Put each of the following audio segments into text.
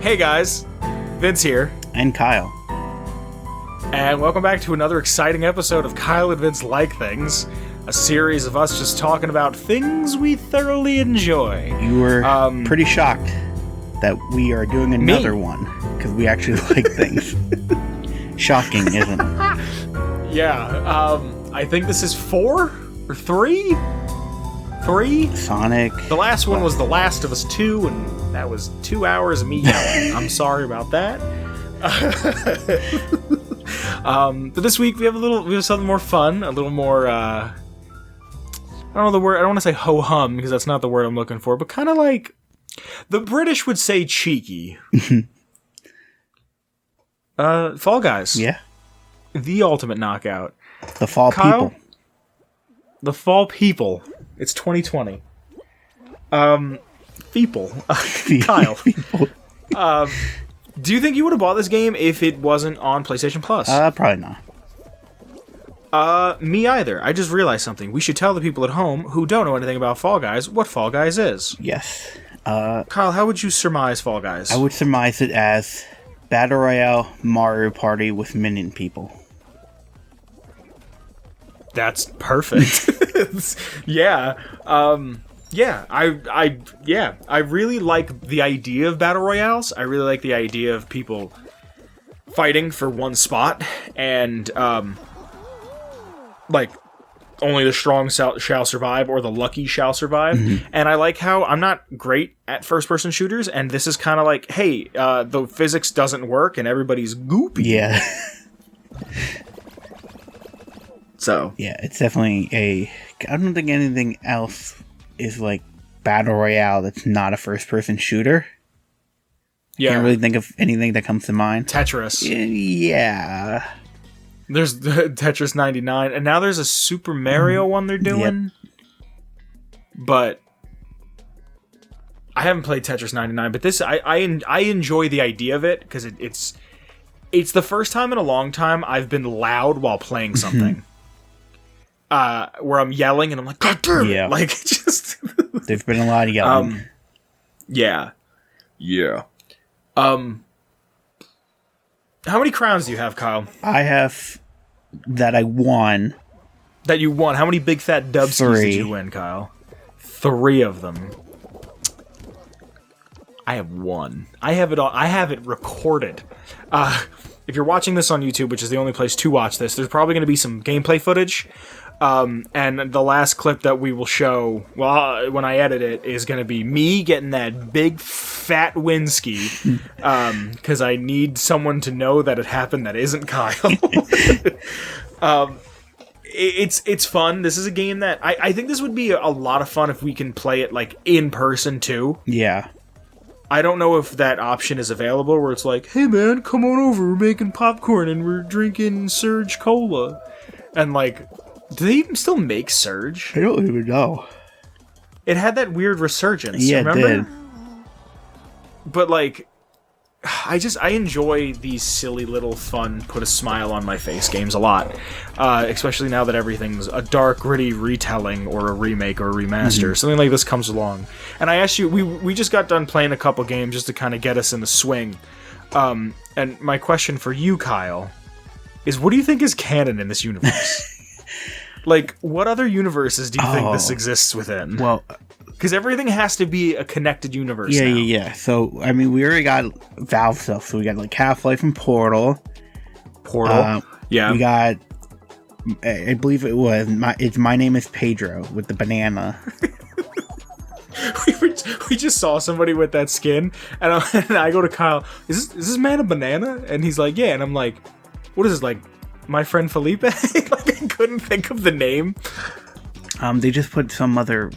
Hey guys, Vince here. And Kyle. And welcome back to another exciting episode of Kyle and Vince Like Things, a series of us just talking about things we thoroughly enjoy. You were pretty shocked that we are doing another one, because we actually like things. Shocking, isn't it? Yeah, I think this is 4 or 3? 3? Sonic. The last one was The Last of Us 2, and that was 2 hours of me yelling. I'm sorry about that. But this week we have something more fun, a little more, I don't know the word, I don't want to say ho-hum, because that's not the word I'm looking for, but kind of like, the British would say cheeky. Fall Guys. Yeah. The ultimate knockout. The Fall Kyle, People. The Fall People. It's 2020. People. Kyle. People. Do you think you would have bought this game if it wasn't on PlayStation Plus? Probably not. Me either. I just realized something. We should tell the people at home who don't know anything about Fall Guys what Fall Guys is. Yes. Kyle, how would you surmise Fall Guys? I would surmise it as Battle Royale Mario Party with Minion people. That's perfect. Yeah. I really like the idea of battle royales. I really like the idea of people fighting for one spot and like only the strong shall survive, or the lucky shall survive. Mm-hmm. And I like how I'm not great at first-person shooters, and this is kind of like, hey, the physics doesn't work and everybody's goopy. Yeah. So yeah, it's definitely I don't think anything else is like Battle Royale that's not a first-person shooter. Yeah. Can't really think of anything that comes to mind. Tetris. Yeah. There's Tetris 99, and now there's a Super Mario one they're doing. Yep. But I haven't played Tetris 99, but this I enjoy the idea of it, because it's the first time in a long time I've been loud while playing something. Where I'm yelling and I'm like, God damn it! Yeah. Like, just there's been a lot of yelling. Yeah. How many crowns do you have, Kyle? I have that I won. That you won. How many big fat dubskis 3. did you win, Kyle? 3 of them. I have 1. I have it all. I have it recorded. If you're watching this on YouTube, which is the only place to watch this, there's probably going to be some gameplay footage. And the last clip that we will show, well, when I edit it, is going to be me getting that big fat Winsky, because I need someone to know that it happened that isn't Kyle. It's fun. This is a game that I think this would be a lot of fun if we can play it like in person too. Yeah. I don't know if that option is available where it's like, hey man, come on over, we're making popcorn and we're drinking Surge Cola. And like, do they even still make Surge? I don't even know. It had that weird resurgence, yeah, remember? It did. But like, I enjoy these silly little fun, put a smile on my face games a lot. Especially now that everything's a dark, gritty retelling or a remake or a remaster. Mm-hmm. Something like this comes along. And I asked you, we just got done playing a couple games just to kind of get us in the swing. And my question for you, Kyle, is what do you think is canon in this universe? Like, what other universes do you think this exists within? Well, because everything has to be a connected universe now. Yeah. So, I mean, we already got Valve stuff. So we got like Half-Life and Portal. Yeah. We got, I believe it was, My Name is Pedro with the banana. we just saw somebody with that skin, and I go to Kyle, is this man a banana? And he's like, yeah. And I'm like, what is this, like, My Friend Felipe? Like, I couldn't think of the name. They just put some other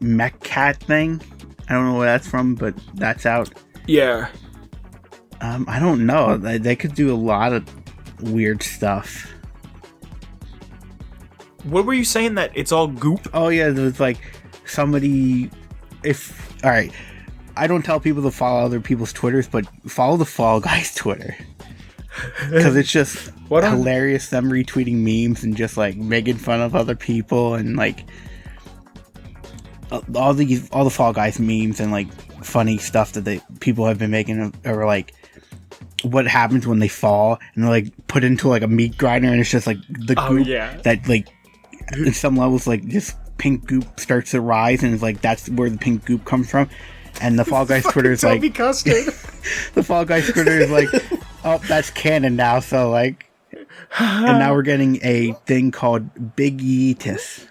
mech cat thing. I don't know where that's from, but that's out. Yeah. I don't know. They could do a lot of weird stuff. What were you saying, that it's all goop? Oh yeah, there's like somebody. Alright, I don't tell people to follow other people's Twitters, but follow the Fall Guys Twitter. Because it's just hilarious, them retweeting memes and just like making fun of other people, and like all the Fall Guys memes and like funny stuff that people have been making, or like what happens when they fall and they're like put into like a meat grinder, and it's just like the goop that like in some levels like this pink goop starts to rise, and it's like that's where the pink goop comes from. And the Fall Guys Twitter is like the Fall Guys Twitter is like, oh, that's canon now, so like, and now we're getting a thing called Big Yeetus.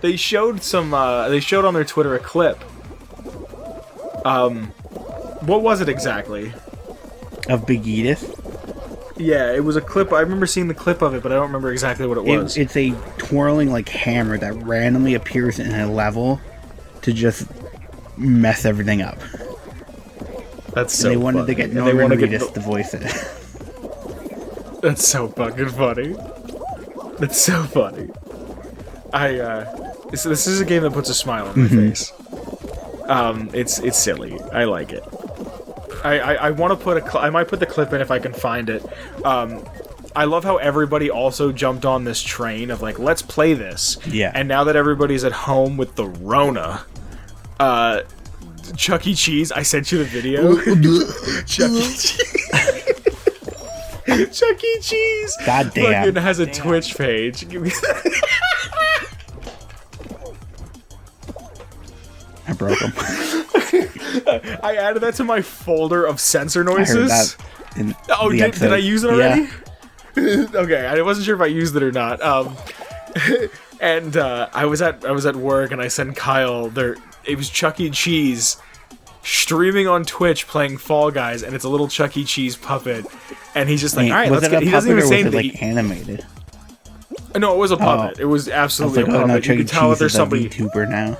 They showed some. They showed on their Twitter a clip. What was it exactly? Of Big Yeetus? Yeah, it was a clip. I remember seeing the clip of it, but I don't remember exactly what it was. It's a twirling like hammer that randomly appears in a level to just mess everything up. That's so. And they wanted to get Norman Reedus to voice it. That's so fucking funny. That's so funny. This is a game that puts a smile on my face. It's silly. I like it. I want to put I might put the clip in if I can find it. I love how everybody also jumped on this train of like, let's play this. Yeah. And now that everybody's at home with the Rona, Chuck E. Cheese, I sent you the video. Chuck E. Cheese. Chuck E. Cheese. God damn. Fucking has a Twitch page. I broke him. I added that to my folder of censor noises. I heard that did I use it already? Yeah. Okay, I wasn't sure if I used it or not. And I was at work, and I sent Kyle it was Chuck E. Cheese streaming on Twitch playing Fall Guys, and it's a little Chuck E. Cheese puppet, and he's just like, all right, let's get. He doesn't even say anything. Like animated? No, it was a puppet. It was absolutely a puppet. No, you can tell that there's somebody. VTuber now.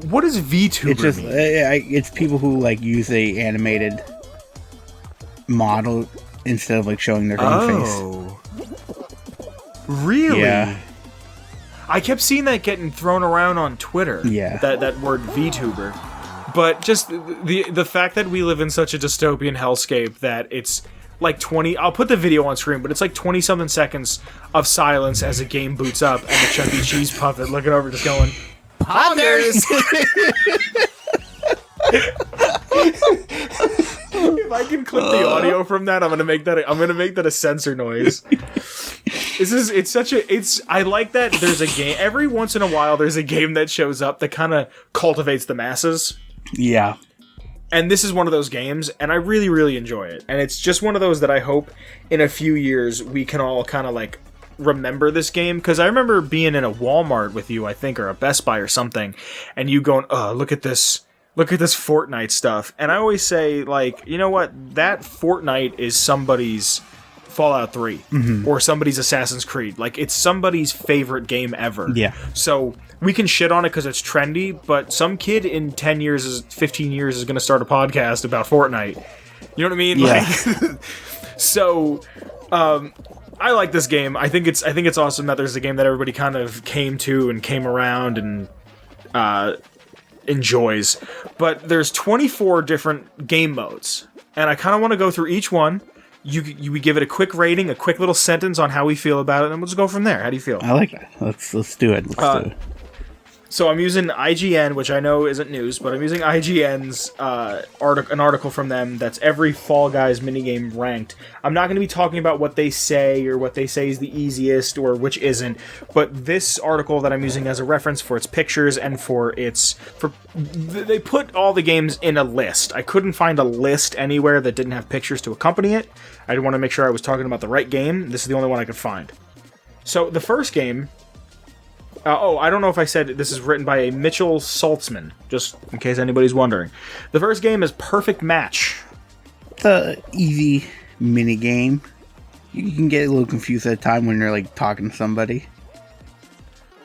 What does VTuber it's just, mean? It's people who like use a animated model instead of like showing their own face. Really? Yeah. I kept seeing that getting thrown around on Twitter. Yeah. That word VTuber. But just the fact that we live in such a dystopian hellscape that it's like 20... I'll put the video on screen, but it's like 20-something seconds of silence as a game boots up and the Chuck E. Cheese puppet looking over just going... Poggers! If I can clip the audio from that, I'm gonna make that a censor noise. I like that there's a game every once in a while there's a game that shows up that kind of cultivates the masses. Yeah. And this is one of those games, and I really, really enjoy it. And it's just one of those that I hope in a few years we can all kind of like remember this game, because I remember being in a Walmart with you, I think, or a Best Buy or something, and you going, oh, look at this Fortnite stuff. And I always say, like, you know what, that Fortnite is somebody's Fallout 3 or somebody's Assassin's Creed. Like, it's somebody's favorite game ever. Yeah. So we can shit on it because it's trendy, but some kid in 15 years is going to start a podcast about Fortnite. You know what I mean? Yeah. Like, so I like this game. I think it's awesome that there's a game that everybody kind of came to and came around and enjoys. But there's 24 different game modes, and I kind of want to go through each one. We give it a quick rating, a quick little sentence on how we feel about it, and we'll just go from there. How do you feel? I like that. Let's do it. Let's do it. So I'm using IGN, which I know isn't news, but I'm using IGN's an article from them that's every Fall Guys minigame ranked. I'm not going to be talking about what they say or what they say is the easiest or which isn't, but this article that I'm using as a reference for its pictures and they put all the games in a list. I couldn't find a list anywhere that didn't have pictures to accompany it. I want to make sure I was talking about the right game. This is the only one I could find. So the first game... I don't know if I said this is written by a Mitchell Saltzman, just in case anybody's wondering. The first game is Perfect Match. It's an easy mini game. You can get a little confused at a time when you're like talking to somebody.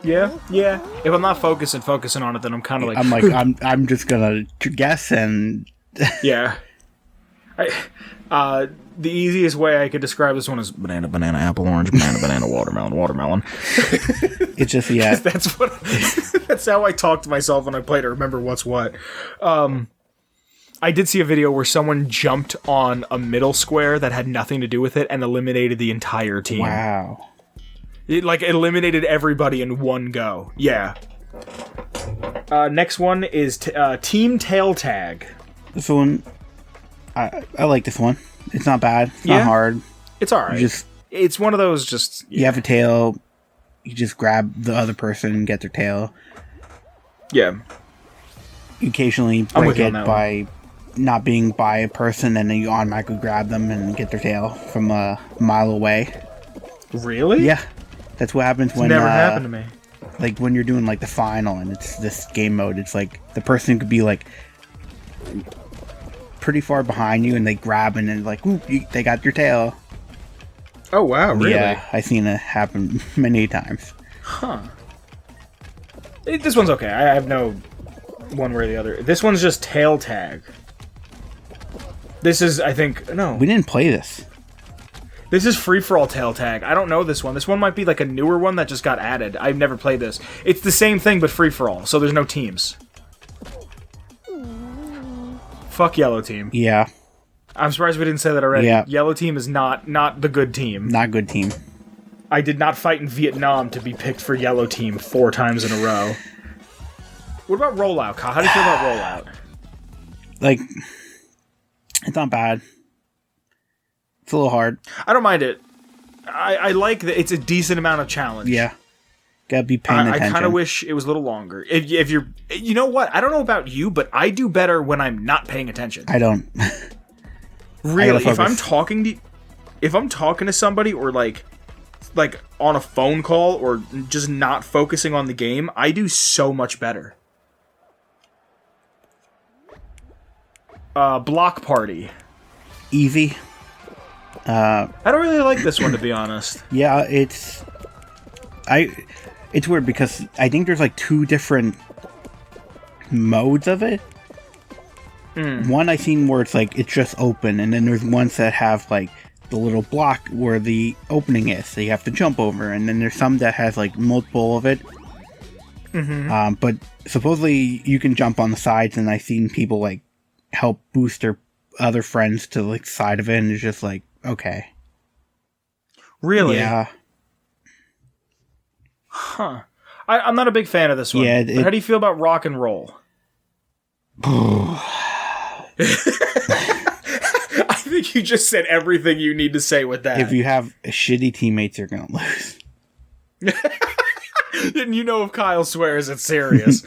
Yeah. If I'm not focusing on it, then I'm kind of like... I'm just gonna guess and... Yeah. The easiest way I could describe this one is banana, banana, apple, orange, banana, watermelon, watermelon. It's just, yeah. That's how I talk to myself when I play to remember what's what. I did see a video where someone jumped on a middle square that had nothing to do with it and eliminated the entire team. Wow. It eliminated everybody in one go. Yeah. Next one is Team Tail Tag. This one, I like this one. It's not bad. It's not hard. It's alright. It's one of those just... You have a tail, you just grab the other person and get their tail. Yeah. You occasionally break it by not being by a person, and then you automatically grab them and get their tail from a mile away. Really? Yeah. That's what happens when... It's never happened to me. Like, when you're doing, like, the final, and it's this game mode, it's like, the person could be, like, pretty far behind you, and they grab, and then, like, ooh, they got your tail. Oh, wow, really? Yeah, I've seen it happen many times. Huh. This one's okay. I have no one way or the other. This one's just Tail Tag. This is, I think... No. We didn't play this. This is free-for-all Tail Tag. I don't know this one. This one might be like a newer one that just got added. I've never played this. It's the same thing, but free-for-all, so there's no teams. Fuck Yellow Team. Yeah. I'm surprised we didn't say that already. Yeah. Yellow Team is not the good team. Not good team. I did not fight in Vietnam to be picked for Yellow Team 4 times in a row. What about Rollout, Kyle? How do you feel about Rollout? Like, it's not bad. It's a little hard. I don't mind it. I like that it's a decent amount of challenge. Yeah. Gotta be paying attention. I kind of wish it was a little longer. If you're... You know what? I don't know about you, but I do better when I'm not paying attention. I don't. Really, if I'm talking to somebody or like on a phone call or just not focusing on the game, I do so much better. Block Party. Easy. I don't really like this one, to be honest. Yeah, it's weird because I think there's like 2 different modes of it. One I've seen where it's like it's just open, and then there's ones that have like the little block where the opening is, so you have to jump over, and then there's some that has like multiple of it. But supposedly you can jump on the sides, and I've seen people like help boost their other friends to like side of it, and it's just like, okay. Really? Yeah. Huh. I'm not a big fan of this one. Yeah, but how do you feel about Rock and Roll? I think you just said everything you need to say with that. If you have shitty teammates, you're gonna lose. And you know if Kyle swears, it's serious.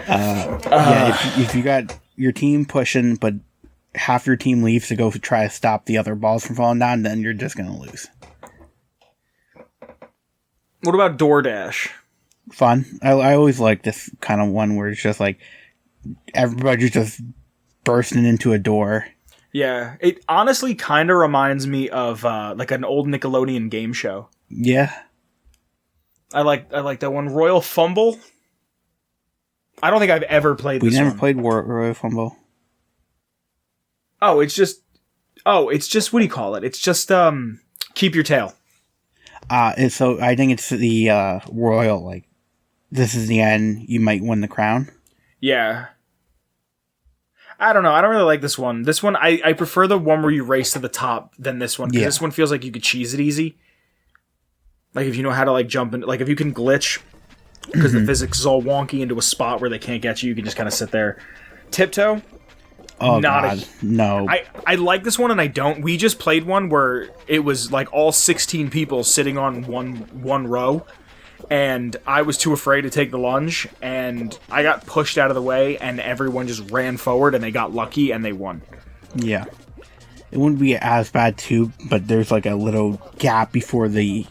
Yeah, if you got your team pushing, but half your team leaves to go try to stop the other balls from falling down, then you're just gonna lose. What about DoorDash? Fun. I always like this kind of one where it's just like everybody's just bursting into a door. Yeah, it honestly kind of reminds me of like an old Nickelodeon game show. Yeah, I like that one. Royal Fumble. I don't think I've ever played this one. We never played Royal Fumble. Oh, it's just what do you call it? It's just keep your tail. And so I think it's the Royal, like, this is the end, you might win the crown. Yeah. I don't know. I don't really like this one. This one, I prefer the one where you race to the top than this one. Because this one feels like you could cheese it easy. Like, if you know how to, like, jump in. Like, if you can glitch, because the physics is all wonky, into a spot where they can't get you, you can just kind of sit there. Tiptoe? Oh, God. No. I like this one and I don't. We just played one where it was, like, all 16 people sitting on one row. And I was too afraid to take the lunge, and I got pushed out of the way, and everyone just ran forward, and they got lucky, and they won. Yeah. It wouldn't be as bad, too, but there's, like, a little gap before the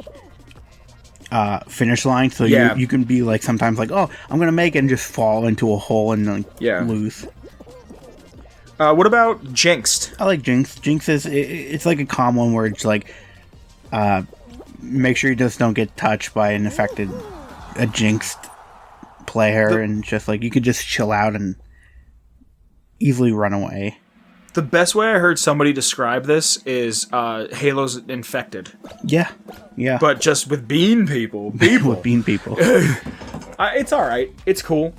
finish line, so you can be, like, sometimes like, oh, I'm gonna make it, and just fall into a hole and, like, lose. What about Jinxed? I like Jinx. Jinx is, it's like a calm one where it's, like, make sure you just don't get touched by a jinxed player, and just like you could just chill out and easily run away. The best way I heard somebody describe this is Halo's Infected. Yeah. But just with bean people. With bean people. It's alright. It's cool.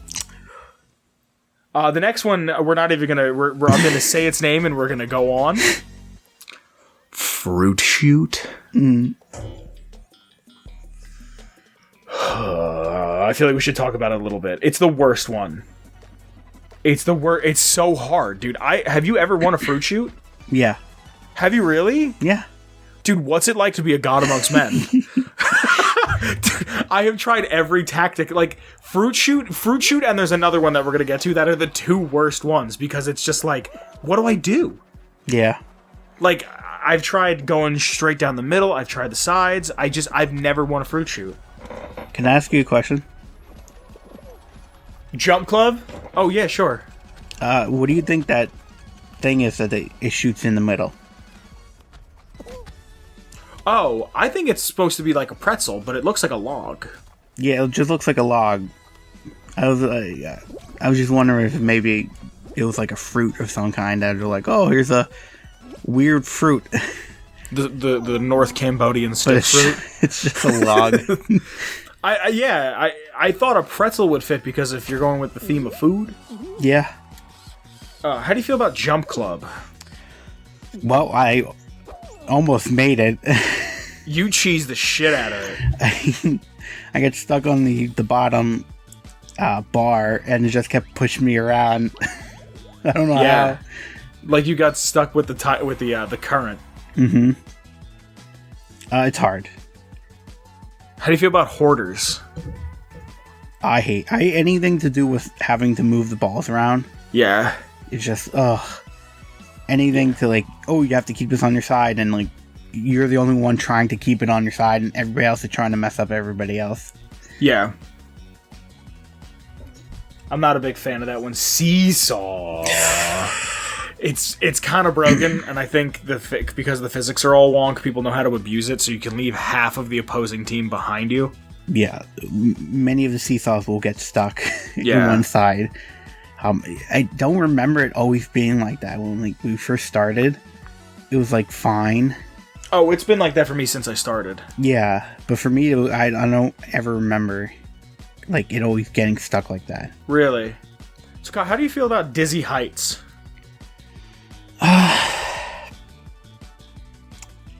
The next one, we're not even gonna... I'm gonna say its name and we're gonna go on. Fruit Shoot. feel like we should talk about it a little bit. It's the worst one. It's the worst. It's so hard, dude. Have you ever won a fruit shoot? Yeah. Have you really? Yeah. Dude, what's it like to be a god amongst men? Dude, I have tried every tactic, like fruit shoot, and there's another one that we're gonna get to that are the two worst ones because it's just like, what do I do? Yeah. Like, I've tried going straight down the middle. I've tried the sides. I've never won a fruit shoot. Can I ask you a question? Jump club? Oh yeah, sure. What do you think that thing is that it shoots in the middle? Oh, I think it's supposed to be like a pretzel, but it looks like a log. Yeah, it just looks like a log. I was just wondering if maybe it was like a fruit of some kind that they're like, oh, here's a weird fruit. The North Cambodian stick fruit. It's just a log. I thought a pretzel would fit because if you're going with the theme of food. Yeah. How do you feel about Jump Club? Well, I almost made it. You cheesed the shit out of it. I got stuck on the bottom bar and it just kept pushing me around. I don't know how. Like you got stuck with the current. Mm-hmm. It's hard. How do you feel about hoarders? I hate anything to do with having to move the balls around. Yeah. It's just anything to like, oh, you have to keep this on your side, and like you're the only one trying to keep it on your side, and everybody else is trying to mess up everybody else. Yeah. I'm not a big fan of that one. Seesaw. It's kind of broken, and I think because the physics are all wonk, people know how to abuse it, so you can leave half of the opposing team behind you. Yeah, many of the seesaws will get stuck in one side. I don't remember it always being like that when we first started. It was like fine. Oh, it's been like that for me since I started. Yeah, but for me, I don't ever remember like it always getting stuck like that. Really? Scott, how do you feel about Dizzy Heights? I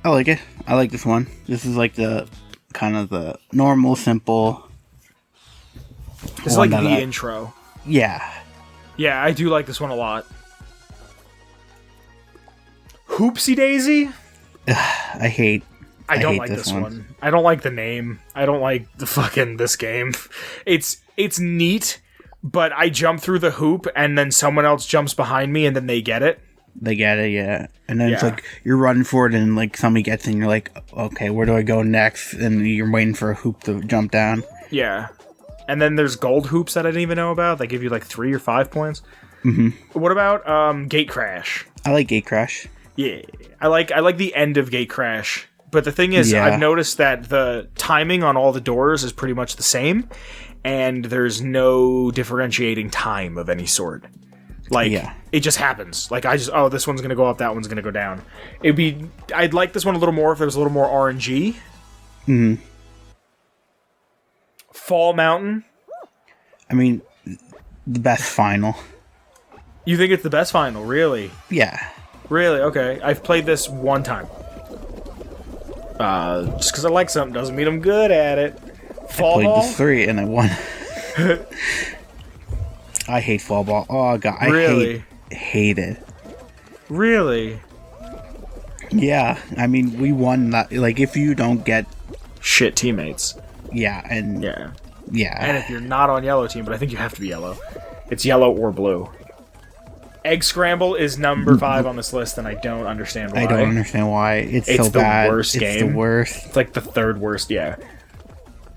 like it. I like this one. This is like the kind of the normal, simple. This is like the intro. Yeah. Yeah, I do like this one a lot. Hoopsie Daisy? I don't like this one. I don't like the name. I don't like this game. It's neat, but I jump through the hoop and then someone else jumps behind me and then they get it. They get it, yeah. And then it's like you're running for it and like somebody gets it and you're like, okay, where do I go next? And you're waiting for a hoop to jump down. Yeah. And then there's gold hoops that I didn't even know about. They give you like 3 or 5 points. Mm-hmm. What about Gate Crash? I like Gate Crash. Yeah. I like the end of Gate Crash. But the thing is, I've noticed that the timing on all the doors is pretty much the same. And there's no differentiating time of any sort. Like, it just happens. Like, this one's going to go up, that one's going to go down. I'd like this one a little more if there was a little more RNG. Mm-hmm. Fall Mountain. I mean, the best final. You think it's the best final, really? Yeah. Really? Okay. I've played this one time. Just because I like something doesn't mean I'm good at it. Fall Ball? I played this 3 and I won. I hate Fall Ball. Oh, God. I hate it. Really? Yeah. I mean, we won that. Like, if you don't get shit teammates. Yeah, and... Yeah. And if you're not on yellow team, but I think you have to be yellow. It's yellow or blue. Egg Scramble is number 5 on this list, and I don't understand why. I don't understand why. It's so bad. It's the worst game. It's the worst. It's like the 3rd worst, yeah.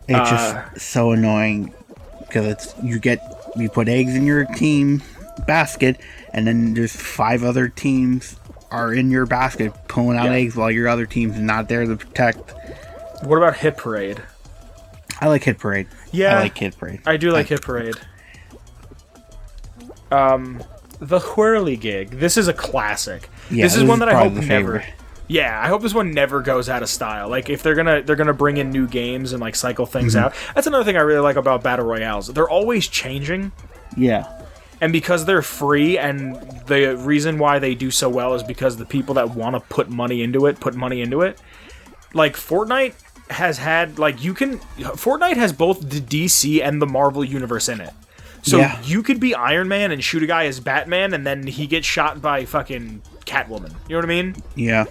It's just so annoying, because you put eggs in your team basket, and then there's 5 other teams are in your basket pulling out eggs while your other team's not there to protect. What about Hit Parade? I like Hit Parade. Yeah. I like Hit Parade. I do like Hit Parade. The Whirligig. This is a classic. Yeah, this is one that I hope never... Yeah, I hope this one never goes out of style. Like, if they're gonna bring in new games and, like, cycle things out. That's another thing I really like about Battle Royales. They're always changing. Yeah. And because they're free, and the reason why they do so well is because the people that want to put money into it. Like, Fortnite... has had, like, Fortnite has both the DC and the Marvel universe in it. So you could be Iron Man and shoot a guy as Batman, and then he gets shot by fucking Catwoman. You know what I mean? Yeah.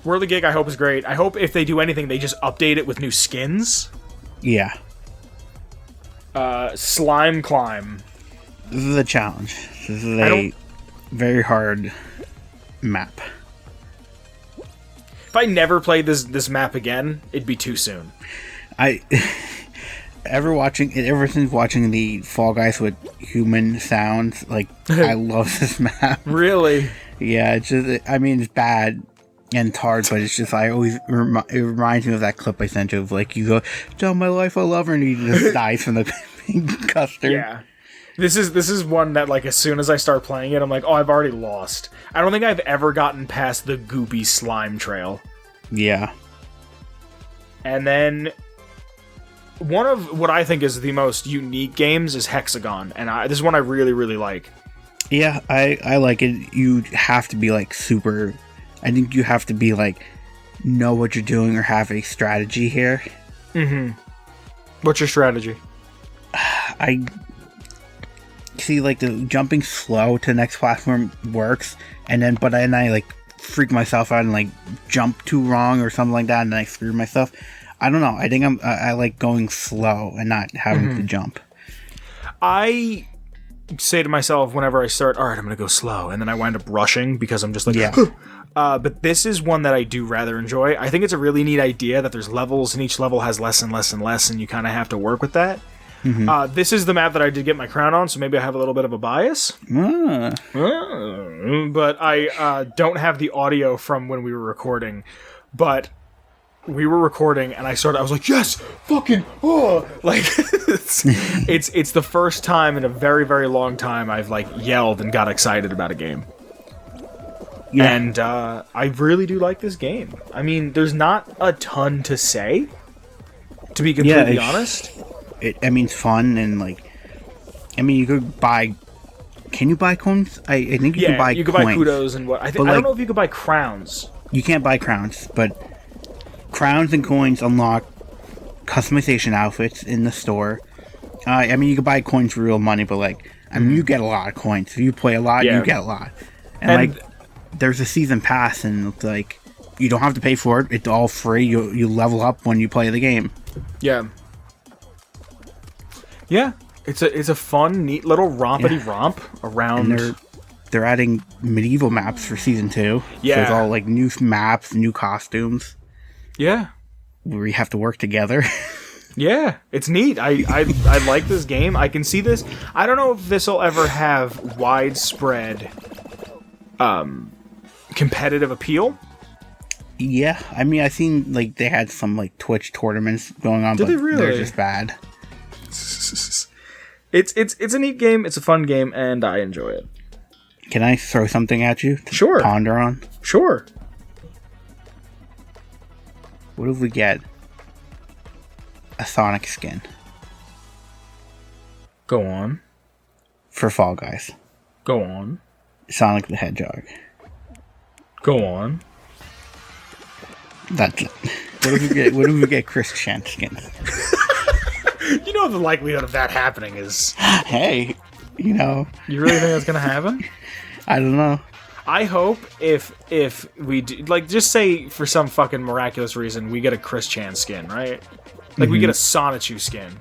Whirly Gig, I hope, is great. I hope if they do anything, they just update it with new skins. Yeah. Slime Climb. This is a challenge. This is a very hard map. If I never played this map again, it'd be too soon. Ever since watching the Fall Guys with human sounds, like, I love this map. Really? Yeah, it's just, I mean, it's bad and it's hard, but it's just, it reminds me of that clip I sent you of, like, you go, tell my life I love her, and he just dies from the pink custard. Yeah. This is one that, like, as soon as I start playing it, I'm like, oh, I've already lost. I don't think I've ever gotten past the goopy slime trail. Yeah. And then one of what I think is the most unique games is Hexagon, and this is one I really, really like. Yeah, I like it. You have to be, like, super... I think you have to be, like, know what you're doing or have a strategy here. Mm-hmm. What's your strategy? I see, like, the jumping slow to the next platform works, but then I, like, freak myself out and, like, jump too wrong or something like that, and then I screw myself. I don't know. I think I like going slow and not having to jump. I say to myself whenever I start, all right, I'm going to go slow, and then I wind up rushing because I'm just like, yeah. But this is one that I do rather enjoy. I think it's a really neat idea that there's levels, and each level has less and less and less, and you kind of have to work with that. Mm-hmm. This is the map that I did get my crown on, so maybe I have a little bit of a bias. But I don't have the audio from when we were recording. But we were recording, and I was like, yes, fucking, oh! Like, it's the first time in a very, very long time I've, like, yelled and got excited about a game. Yeah. And I really do like this game. I mean, there's not a ton to say, to be completely honest. It's fun, and, like, you could buy... Can you buy coins? I think you can buy coins. Yeah, you could buy kudos and what... I don't know if you could buy crowns. You can't buy crowns, but crowns and coins unlock customization outfits in the store. You can buy coins for real money, but, like, you get a lot of coins. If you play a lot, you get a lot. And like, there's a season pass, and it's like, you don't have to pay for it. It's all free. You level up when you play the game. Yeah. Yeah, it's a fun, neat little rompity romp around. And they're adding medieval maps for season 2. Yeah, so it's all like new maps, new costumes. Yeah, where you have to work together. Yeah, it's neat. I like this game. I can see this. I don't know if this will ever have widespread competitive appeal. Yeah, I mean, I seen like they had some like Twitch tournaments going on, but they're just bad. It's a neat game. It's a fun game, and I enjoy it. Can I throw something at you to ponder on? Sure. What if we get a Sonic skin? Go on. For Fall Guys. Go on. Sonic the Hedgehog. Go on. That's it. What if we get Chris Chan skin? You know the likelihood of that happening is... Hey, you know... You really think that's gonna happen? I don't know. I hope if we do... Like, just say for some fucking miraculous reason we get a Chris Chan skin, right? Like, we get a Sonichu skin.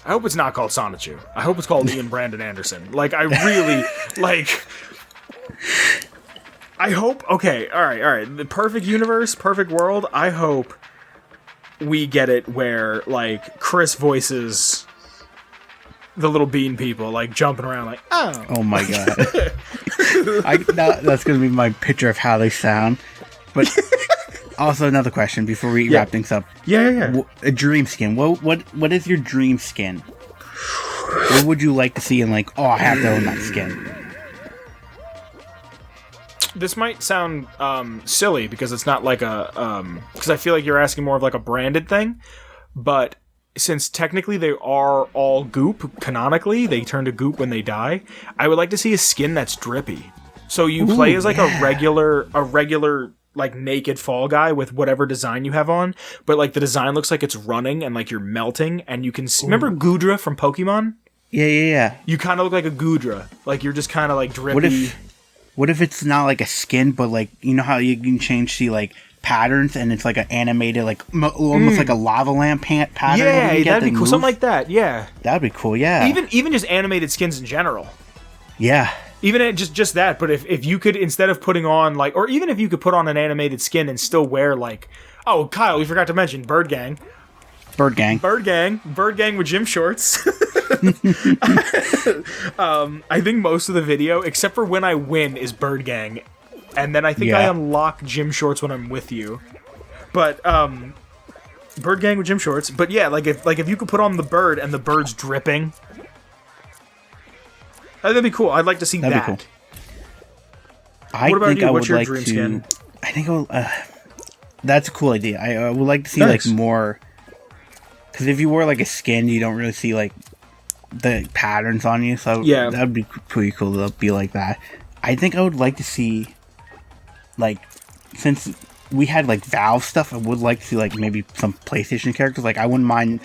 I hope it's not called Sonichu. I hope it's called Ian Brandon Anderson. Like, I really... like... I hope... Okay, alright. The perfect universe, perfect world, I hope we get it where, like, Chris voices the little bean people, like, jumping around like, oh. Oh my god. That's going to be my picture of how they sound. But also another question before we wrap things up. Yeah. A dream skin. What is your dream skin? What would you like to see in, like, oh, I have to own that skin? This might sound silly because it's not like a... because I feel like you're asking more of like a branded thing, but since technically they are all goop, canonically, they turn to goop when they die, I would like to see a skin that's drippy. So you play as like a regular like naked Fall Guy with whatever design you have on, but like the design looks like it's running and like you're melting, and you can see, remember Goodra from Pokemon? Yeah. You kind of look like a Goodra, like you're just kind of like drippy. What if it's not like a skin, but like, you know how you can change the like patterns, and it's like an animated, like almost like a lava lamp pattern? Yeah, that'd be cool. Something like that. Yeah, that'd be cool. Yeah, even just animated skins in general. Yeah, even just that. But if you could, instead of putting on like, or even if you could put on an animated skin and still wear like, oh, Kyle, we forgot to mention Bird Gang with gym shorts. I think most of the video, except for when I win, is Bird Gang, and then I think I unlock gym shorts when I'm with you. But Bird Gang with gym shorts. But yeah, like if you could put on the bird and the bird's dripping, that'd be cool. I'd like to see that. Be cool. What about you? What's your dream skin? I think that's a cool idea. I would like to see like more. Because if you wear like a skin, you don't really see like the patterns on you. So that would be pretty cool to be like that. I think I would like to see, like, since we had like Valve stuff, I would like to see like maybe some PlayStation characters. Like I wouldn't mind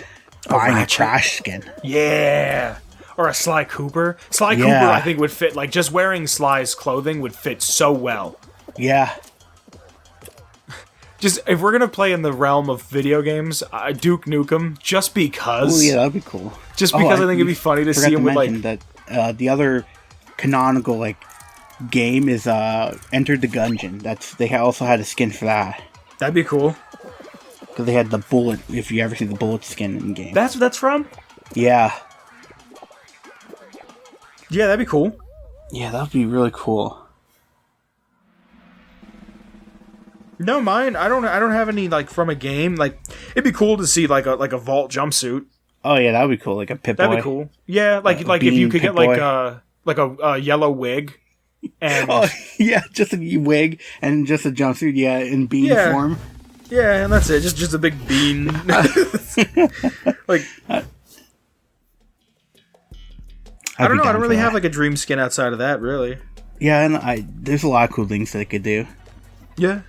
buying a Crash skin. Yeah. Or a Sly Cooper. Sly Cooper, I think, would fit. Like, just wearing Sly's clothing would fit so well. Yeah. Just, if we're going to play in the realm of video games, Duke Nukem, just because. Oh, yeah, that'd be cool. Just because I think it'd be funny to see him with, like. That the other canonical, like, game is Enter the Gungeon. They also had a skin for that. That'd be cool. Because they had the bullet, if you ever see the bullet skin in the game. That's what that's from? Yeah. Yeah, that'd be cool. Yeah, that'd be really cool. No, mine. I don't have any like from a game. Like, it'd be cool to see like a vault jumpsuit. Oh yeah, that'd be cool. Like a Pip-Boy. That'd be cool. Yeah, like if you could get like a yellow wig. And just a wig and just a jumpsuit. Yeah, in bean form. Yeah, and that's it. Just a big bean. Like. I don't know. I don't really have like a dream skin outside of that, really. Yeah, and there's a lot of cool things that I could do. Yeah.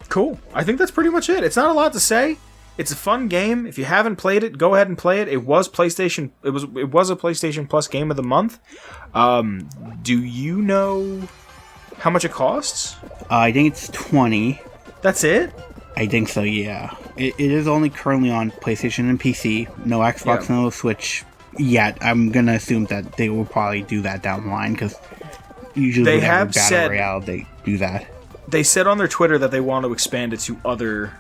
Cool. I think that's pretty much it. It's not a lot to say. It's a fun game. If you haven't played it, go ahead and play it. It was PlayStation. It was a PlayStation Plus game of the month. Do you know how much it costs? I think it's $20. That's it? I think so, yeah. It is only currently on PlayStation and PC. No Xbox, no Switch yet. I'm going to assume that they will probably do that down the line, because usually they whenever have Battle Royale, they do that. They said on their Twitter that they want to expand it to other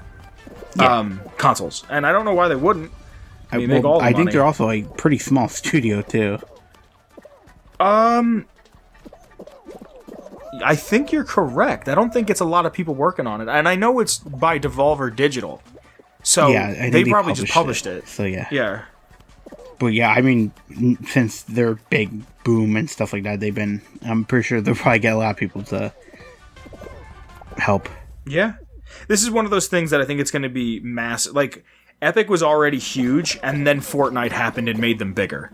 consoles. And I don't know why they wouldn't. I mean, make all the money. Think they're also a pretty small studio, too. I think you're correct. I don't think it's a lot of people working on it. And I know it's by Devolver Digital. So they probably just published it. So yeah. Yeah. But yeah, I mean, since their big boom and stuff like that, I'm pretty sure they'll probably get a lot of people to help. Yeah. This is one of those things that I think it's going to be massive. Like, Epic was already huge, and then Fortnite happened and made them bigger.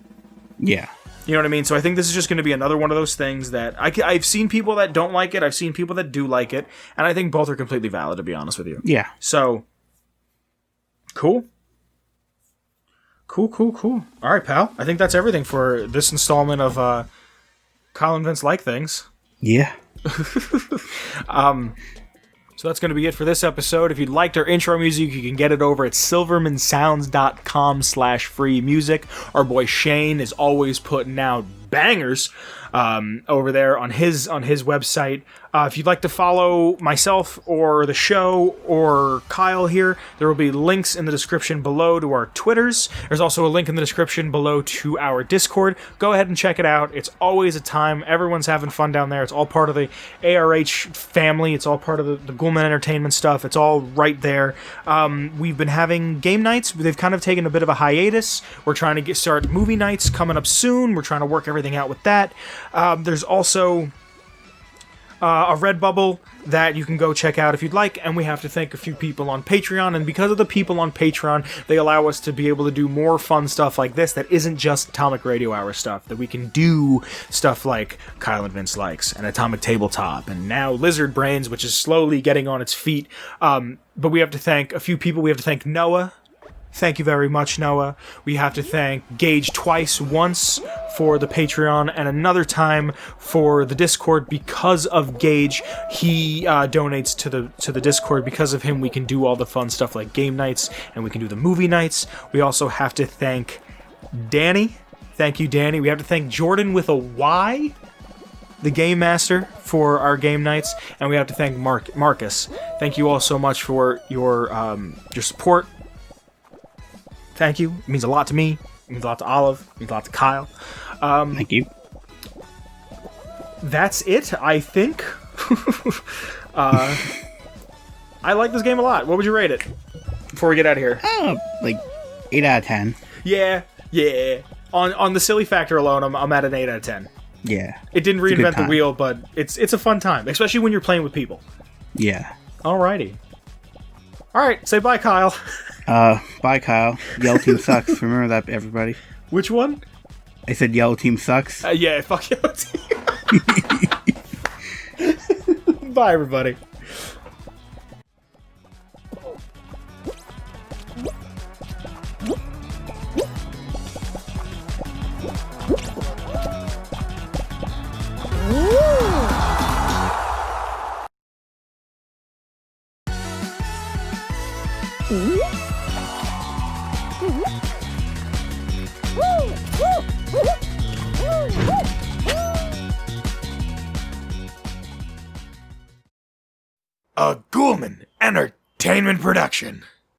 Yeah. You know what I mean? So I think this is just going to be another one of those things that I've seen people that don't like it. I've seen people that do like it. And I think both are completely valid, to be honest with you. Yeah. So, cool. Cool. All right, pal. I think that's everything for this installment of Kyle and Vince Like Things. Yeah. So that's going to be it for this episode. If you'd liked our intro music, you can get it over at silvermansounds.com/free music. Our boy Shane is always putting out bangers over there on his website. If you'd like to follow myself or the show or Kyle here, there will be links in the description below to our Twitters. There's also a link in the description below to our Discord. Go ahead and check it out. It's always a time. Everyone's having fun down there. It's all part of the ARH family. It's all part of the Ghoulman Entertainment stuff. It's all right there. We've been having game nights. They've kind of taken a bit of a hiatus. We're trying to start movie nights coming up soon. We're trying to work everything out with that. There's also a Redbubble that you can go check out if you'd like, and we have to thank a few people on Patreon, and because of the people on Patreon, they allow us to be able to do more fun stuff like this that isn't just Atomic Radio Hour stuff, that we can do stuff like Kyle and Vince Likes, and Atomic Tabletop, and now Lizard Brains, which is slowly getting on its feet. But we have to thank a few people. We have to thank Noah. Thank you very much, Noah. We have to thank Gage twice, once for the Patreon and another time for the Discord. Because of Gage, he donates to the Discord. Because of him, we can do all the fun stuff like game nights, and we can do the movie nights. We also have to thank Danny. Thank you, Danny. We have to thank Jordan with a Y, the Game Master, for our game nights, and we have to thank Marcus. Thank you all so much for your support. Thank you. It means a lot to me. It means a lot to Olive. It means a lot to Kyle. Thank you. That's it, I think. I like this game a lot. What would you rate it before we get out of here? Like 8 out of 10. Yeah. On the silly factor alone, I'm at an 8 out of 10. Yeah. It didn't reinvent the wheel, but it's a fun time, especially when you're playing with people. Yeah. Alrighty. Alright, say bye, Kyle. Bye, Kyle. Yellow Team sucks. Remember that, everybody. Which one? I said Yellow Team sucks. Yeah, fuck Yellow Team. Bye, everybody. A Ghoulman Entertainment production.